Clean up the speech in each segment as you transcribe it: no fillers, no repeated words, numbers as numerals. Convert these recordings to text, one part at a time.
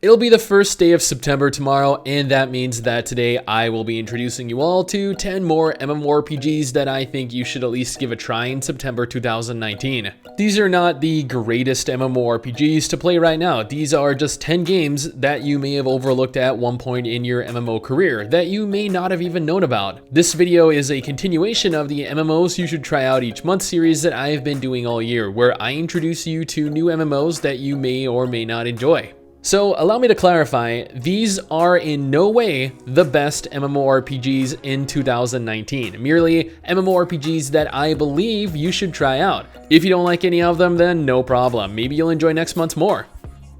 It'll be the first day of September tomorrow, and that means that today I will be introducing you all to 10 more MMORPGs that I think you should at least give a try in September 2019. These are not the greatest MMORPGs to play right now. These are just 10 games that you may have overlooked at one point in your MMO career that you may not have even known about. This video is a continuation of the MMOs you should try out each month series that I've been doing all year, where I introduce you to new MMOs that you may or may not enjoy. So allow me to clarify, these are in no way the best MMORPGs in 2019, merely MMORPGs that I believe you should try out. If you don't like any of them, then no problem. Maybe you'll enjoy next month's more.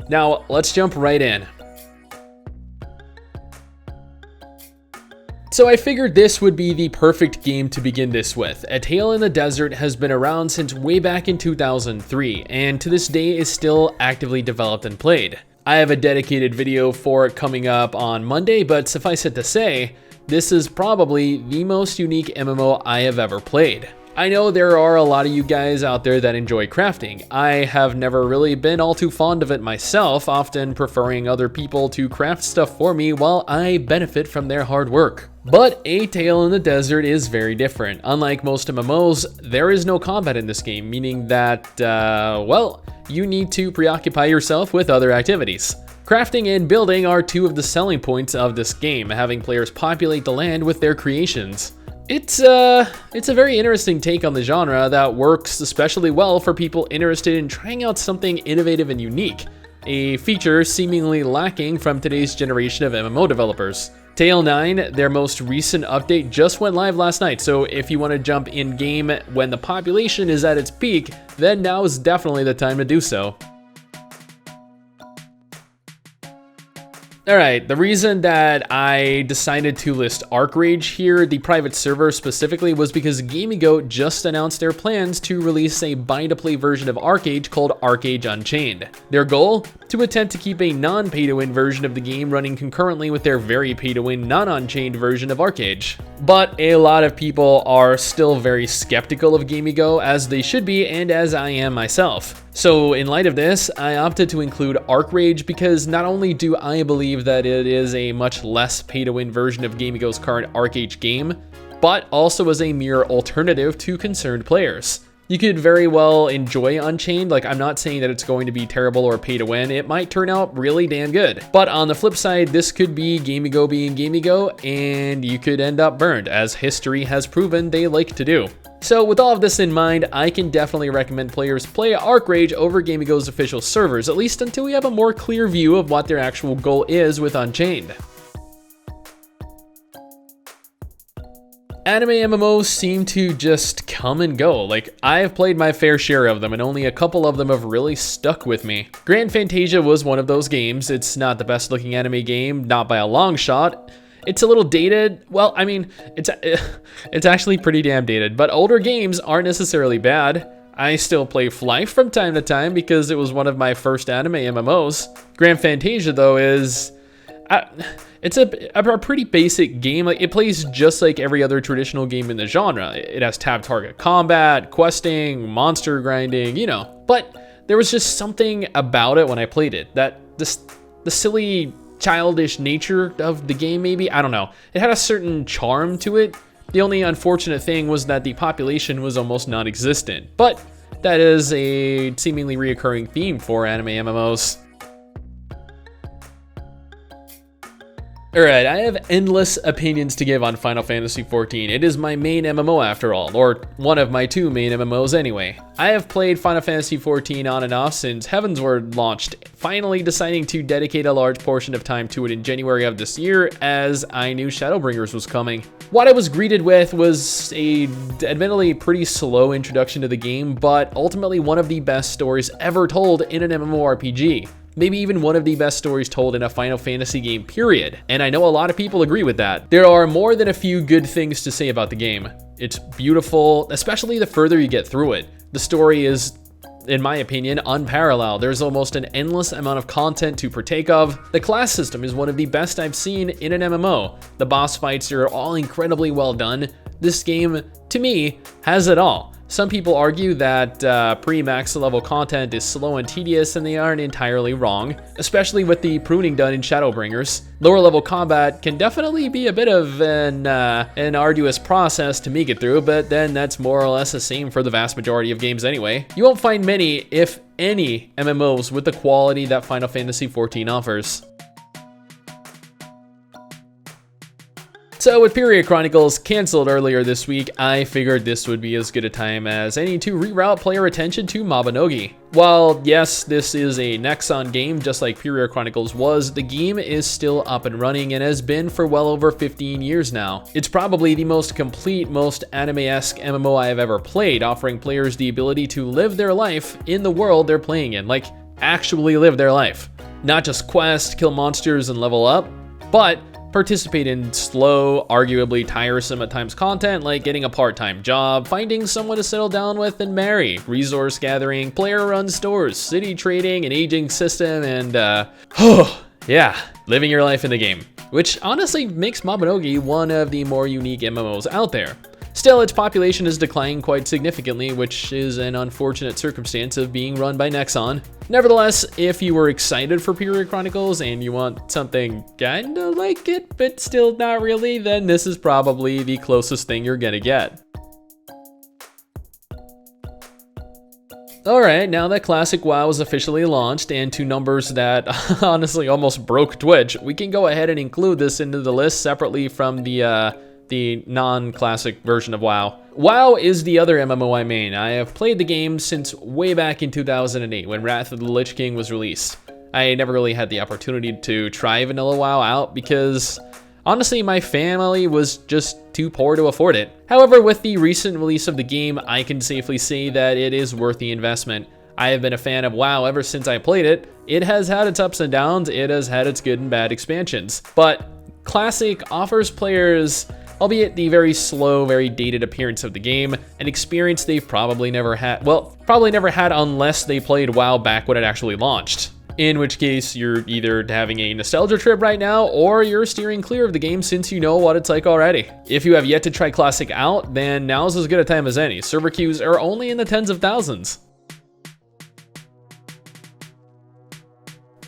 Now, let's jump right in. So I figured this would be the perfect game to begin this with. A Tale in the Desert has been around since way back in 2003, and to this day is still actively developed and played. I have a dedicated video for it coming up on Monday, but suffice it to say, this is probably the most unique MMO I have ever played. I know there are a lot of you guys out there that enjoy crafting. I have never really been all too fond of it myself, often preferring other people to craft stuff for me while I benefit from their hard work. But A Tale in the Desert is very different. Unlike most MMOs, there is no combat in this game, meaning that, well, you need to preoccupy yourself with other activities. Crafting and building are two of the selling points of this game, having players populate the land with their creations. It's a very interesting take on the genre that works especially well for people interested in trying out something innovative and unique, a feature seemingly lacking from today's generation of MMO developers. Tale 9, their most recent update, just went live last night, so if you want to jump in game when the population is at its peak, then now is definitely the time to do so. Alright, the reason that I decided to list ARCHERAGE here, the private server specifically, was because GameGoat just announced their plans to release a buy-to-play version of ARCHERAGE called ARCHERAGE Unchained. Their goal? To attempt to keep a non-pay-to-win version of the game running concurrently with their very pay-to-win non-unchained version of ARCHERAGE. But a lot of people are still very skeptical of GameGoat, as they should be, and as I am myself. So in light of this, I opted to include ARCHERAGE because not only do I believe that it is a much less pay-to-win version of GameGoat's current ARCHERAGE game, but also as a mere alternative to concerned players. You could very well enjoy Unchained. Like, I'm not saying that it's going to be terrible or pay to win. It might turn out really damn good. But on the flip side, this could be GameGoat being GameGoat, and you could end up burned, as history has proven they like to do. So with all of this in mind, I can definitely recommend players play ARCHERAGE over GameGoat's official servers, at least until we have a more clear view of what their actual goal is with Unchained. Anime MMOs seem to just come and go. Like, I have played my fair share of them, and only a couple of them have really stuck with me. FANTASIA was one of those games. It's not the best looking anime game, not by a long shot. It's a little dated. Well, I mean, it's actually pretty damn dated, but older games aren't necessarily bad. I still play Flife from time to time because it was one of my first anime MMOs. FANTASIA, though, is... it's a pretty basic game. Like, it plays just like every other traditional game in the genre. It has tab target combat, questing, monster grinding, you know. But there was just something about it when I played it, that the silly, childish nature of the game, maybe? I don't know. It had a certain charm to it. The only unfortunate thing was that the population was almost non-existent. But that is a seemingly reoccurring theme for anime MMOs. Alright, I have endless opinions to give on Final Fantasy XIV. It is my main MMO after all, or one of my two main MMOs anyway. I have played Final Fantasy XIV on and off since Heavensward launched, finally deciding to dedicate a large portion of time to it in January of this year, as I knew Shadowbringers was coming. What I was greeted with was a admittedly pretty slow introduction to the game, but ultimately one of the best stories ever told in an MMORPG. Maybe even one of the best stories told in a Final Fantasy game, period. And I know a lot of people agree with that. There are more than a few good things to say about the game. It's beautiful, especially the further you get through it. The story is, in my opinion, unparalleled. There's almost an endless amount of content to partake of. The class system is one of the best I've seen in an MMO. The boss fights are all incredibly well done. This game, to me, has it all. Some people argue that pre-max level content is slow and tedious, and they aren't entirely wrong, especially with the pruning done in Shadowbringers. Lower level combat can definitely be a bit of an arduous process to make it through, but then that's more or less the same for the vast majority of games anyway. You won't find many, if any, MMOs with the quality that Final Fantasy XIV offers. So with Period Chronicles cancelled earlier this week, I figured this would be as good a time as any to reroute player attention to MABINOGI. While yes, this is a Nexon game just like Period Chronicles was, the game is still up and running and has been for well over 15 years now. It's probably the most complete, most anime-esque MMO I have ever played, offering players the ability to live their life in the world they're playing in, like actually live their life. Not just quest, kill monsters, and level up, but participate in slow, arguably tiresome at times content like getting a part-time job, finding someone to settle down with and marry, resource gathering, player-run stores, city trading, an aging system, and yeah, living your life in the game. Which honestly makes MABINOGI one of the more unique MMOs out there. Still, its population is declining quite significantly, which is an unfortunate circumstance of being run by Nexon. Nevertheless, if you were excited for Period Chronicles and you want something kinda like it, but still not really, then this is probably the closest thing you're gonna get. Alright, now that Classic WoW is officially launched and to numbers that honestly almost broke Twitch, we can go ahead and include this into the list separately from the non-classic version of WoW. WoW is the other MMO I main. I have played the game since way back in 2008 when Wrath of the Lich King was released. I never really had the opportunity to try vanilla WoW out because honestly my family was just too poor to afford it. However, with the recent release of the game, I can safely say that it is worth the investment. I have been a fan of WoW ever since I played it. It has had its ups and downs, it has had its good and bad expansions, but Classic offers players, albeit the very slow, very dated appearance of the game, an experience they've probably never had, well, probably never had unless they played WoW back when it actually launched. In which case, you're either having a nostalgia trip right now, or you're steering clear of the game since you know what it's like already. If you have yet to try Classic out, then now's as good a time as any. Server queues are only in the tens of thousands.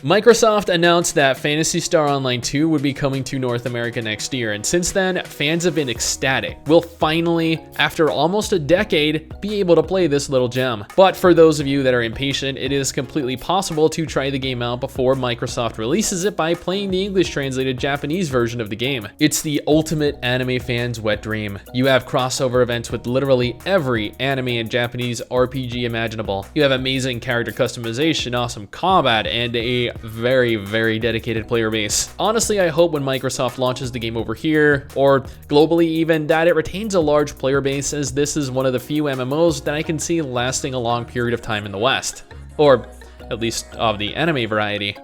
Microsoft announced that Phantasy Star Online 2 would be coming to North America next year, and since then, fans have been ecstatic. We'll finally, after almost a decade, be able to play this little gem. But for those of you that are impatient, it is completely possible to try the game out before Microsoft releases it by playing the English translated Japanese version of the game. It's the ultimate anime fan's wet dream. You have crossover events with literally every anime and Japanese RPG imaginable. You have amazing character customization, awesome combat, and a very, very dedicated player base. Honestly, I hope when Microsoft launches the game over here, or globally even, that it retains a large player base, as this is one of the few MMOs that I can see lasting a long period of time in the West. Or at least of the anime variety.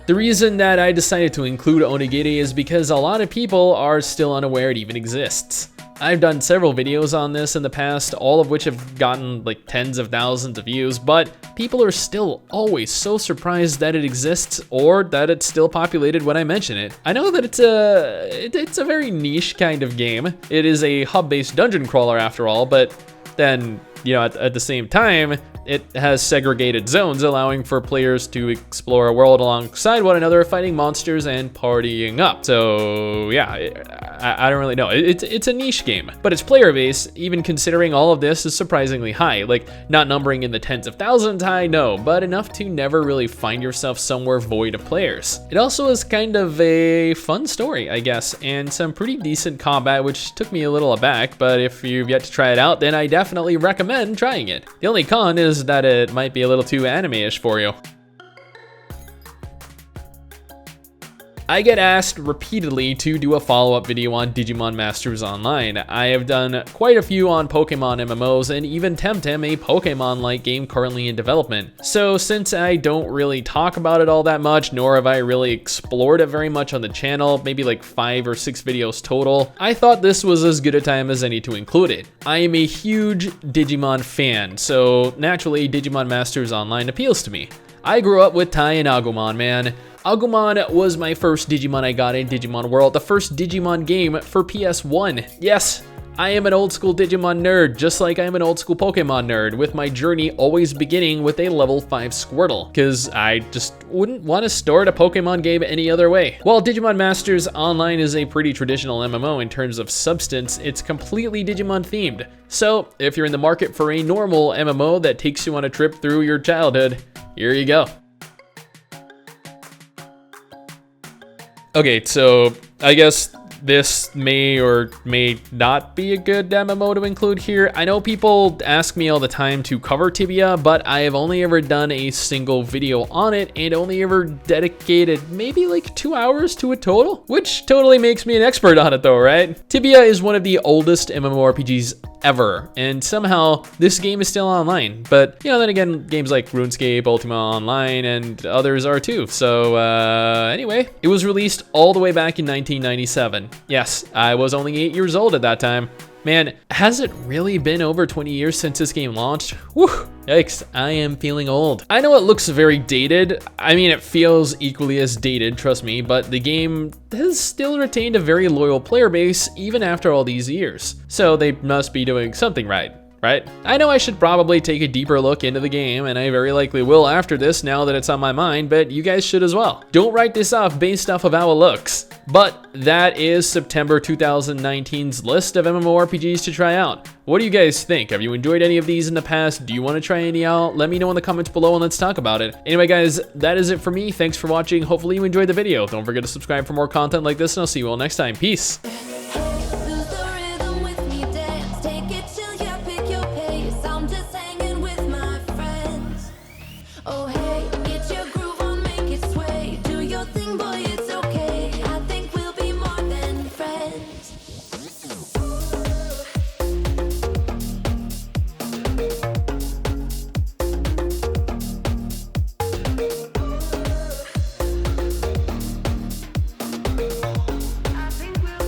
The reason that I decided to include Onigiri is because a lot of people are still unaware it even exists. I've done several videos on this in the past, all of which have gotten like tens of thousands of views, but people are still always so surprised that it exists or that it's still populated when I mention it. I know that it's a very niche kind of game. It is a hub-based dungeon crawler after all, but then, you know, at the same time, it has segregated zones, allowing for players to explore a world alongside one another, fighting monsters and partying up. So yeah, I don't really know. It's a niche game, but its player base, even considering all of this, is surprisingly high. Like, not numbering in the tens of thousands high, no, but enough to never really find yourself somewhere void of players. It also is kind of a fun story, I guess, and some pretty decent combat, which took me a little aback, but if you've yet to try it out, then I definitely recommend trying it. The only con is that it might be a little too anime-ish for you. I get asked repeatedly to do a follow-up video on Digimon Masters Online. I have done quite a few on Pokemon MMOs and even Temtem, a Pokemon-like game currently in development. So since I don't really talk about it all that much, nor have I really explored it very much on the channel, maybe like 5 or 6 videos total, I thought this was as good a time as any to include it. I am a huge Digimon fan, so naturally Digimon Masters Online appeals to me. I grew up with Tai and Agumon, man. Agumon was my first Digimon I got in Digimon World, the first Digimon game for PS1. Yes, I am an old school Digimon nerd, just like I am an old school Pokemon nerd, with my journey always beginning with a level 5 Squirtle, because I just wouldn't want to start a Pokemon game any other way. While Digimon Masters Online is a pretty traditional MMO in terms of substance, it's completely Digimon themed. So if you're in the market for a normal MMO that takes you on a trip through your childhood, here you go. Okay, so I guess this may or may not be a good MMO to include here. I know people ask me all the time to cover Tibia, but I have only ever done a single video on it and only ever dedicated maybe like 2 hours to it total, which totally makes me an expert on it though, right? Tibia is one of the oldest MMORPGs ever, and somehow this game is still online. But you know, then again, games like RuneScape, Ultima Online, and others are too. So anyway, it was released all the way back in 1997. Yes, I was only 8 years old at that time. Man, has it really been over 20 years since this game launched? Whew, yikes, I am feeling old. I know it looks very dated. I mean, it feels equally as dated, trust me, but the game has still retained a very loyal player base even after all these years. So they must be doing something right. I know I should probably take a deeper look into the game, and I very likely will after this now that it's on my mind, but you guys should as well. Don't write this off based off of how it looks. But that is September 2019's list of MMORPGs to try out. What do you guys think? Have you enjoyed any of these in the past? Do you want to try any out? Let me know in the comments below and let's talk about it. Anyway guys, that is it for me. Thanks for watching. Hopefully you enjoyed the video. Don't forget to subscribe for more content like this, and I'll see you all next time. Peace.